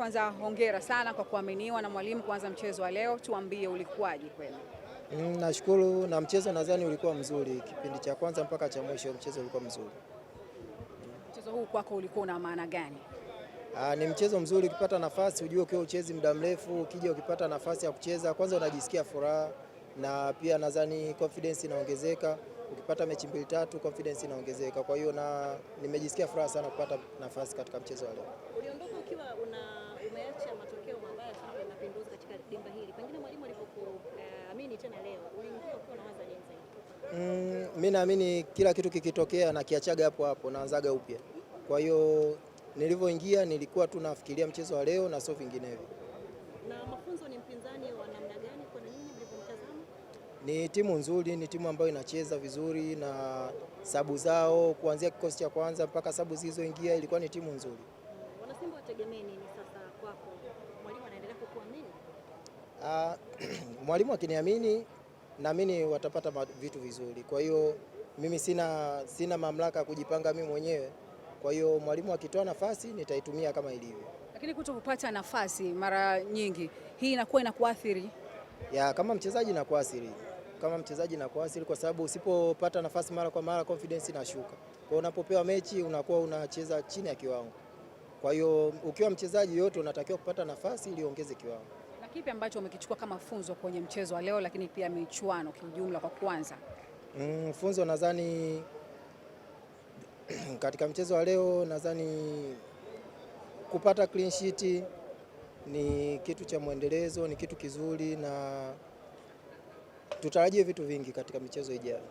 kwanza hongera sana kwa kuaminiwa na mwalimu kuanza mchezo wa leo. Tuambie ulikuwaje kweli? Nashukuru, na mchezo nadhani ulikuwa mzuri. Kipindi cha kwanza mpaka cha mwisho mchezo ulikuwa mzuri. Mchezo huu kwako ulikuwa una maana gani? Ni mchezo mzuri, ukipata nafasi ujue ukiwa uchezi muda mrefu, ukija ukipata nafasi ya kucheza kwanza unajisikia furaha, na pia nadhani confidence inaongezeka. Ukipata mechi 2-3 confidence inaongezeka. Kwa hiyo nimejisikia furaha sana kupata nafasi katika mchezo wa leo. Uliondoka ukiwa umeacha matokeo mabaya sana ya Mapinduzi katika dimba hili. Pengine mwalimu alipokuamini tena leo, uliingia ukiwa unawaza nini zaidi? Mimi naamini kila kitu kikitokea na kiachaga hapo hapo naanzaga upya. Kwa hiyo nilivyoingia nilikuwa tu nafikiria mchezo wa leo na sio vinginevyo. Na Mafunzo ni mpinzani wa namna gani kwa nini mlivyomtazama? Ni timu nzuri, ni timu ambayo inacheza vizuri, na sabu zao kuanzia kikosi cha kwanza mpaka sabu zilizoingia ilikuwa ni timu nzuri. Wanasimba wategemee nini sasa kwako? Mwalimu anaendelea kukuamini? Mwalimu akiniamini naamini watapata vitu vizuri. Kwa hiyo mimi sina mamlaka ya kujipanga mimi mwenyewe. Kwa hiyo mwalimu akitoa nafasi nitaitumia kama ilivyo. Lakini kuto kupata nafasi mara nyingi hii inakuwa inakuathiri? Kama mchezaji inakuathiri kwa sababu usipopata nafasi mara kwa mara confidence inashuka. Kwa hiyo unapopewa mechi unakuwa unacheza chini ya kiwango. Kwa hiyo ukiwa mchezaji yote unatakiwa kupata nafasi ili uongeze kiwango. Na kipi ambacho umekichukua kama funzo kwenye mchezo wa leo, lakini pia michuano kiujumla kwa kwanza? Funzo nadhani katika mchezo wa leo nadhani kupata clean sheet ni kitu cha muendelezo, ni kitu kizuri, na tutarajie vitu vingi katika michezo ijayo.